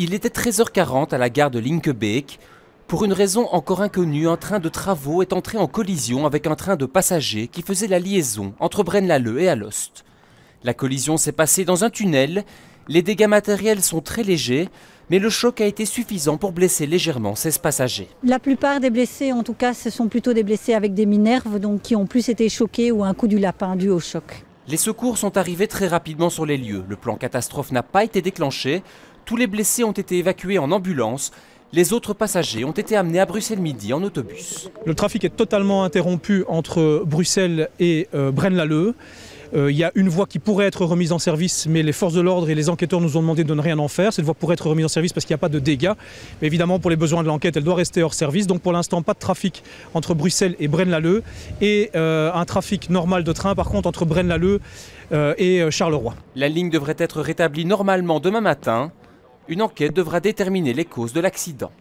Il était 13h40 à la gare de Linkebeek. Pour une raison encore inconnue, un train de travaux est entré en collision avec un train de passagers qui faisait la liaison entre Braine-l'Alleud et Alost. La collision s'est passée dans un tunnel. Les dégâts matériels sont très légers, mais le choc a été suffisant pour blesser légèrement 16 passagers. La plupart des blessés, en tout cas, ce sont plutôt des blessés avec des minerves, donc qui ont plus été choqués ou un coup du lapin dû au choc. Les secours sont arrivés très rapidement sur les lieux. Le plan catastrophe n'a pas été déclenché. Tous les blessés ont été évacués en ambulance. Les autres passagers ont été amenés à Bruxelles Midi en autobus. Le trafic est totalement interrompu entre Bruxelles et Braine-l'Alleud. Il y a une voie qui pourrait être remise en service, mais les forces de l'ordre et les enquêteurs nous ont demandé de ne rien en faire. Cette voie pourrait être remise en service parce qu'il n'y a pas de dégâts. Mais évidemment, pour les besoins de l'enquête, elle doit rester hors service. Donc pour l'instant, pas de trafic entre Bruxelles et Braine-l'Alleud. Et un trafic normal de train, par contre, entre Braine-l'Alleud et Charleroi. La ligne devrait être rétablie normalement demain matin. Une enquête devra déterminer les causes de l'accident.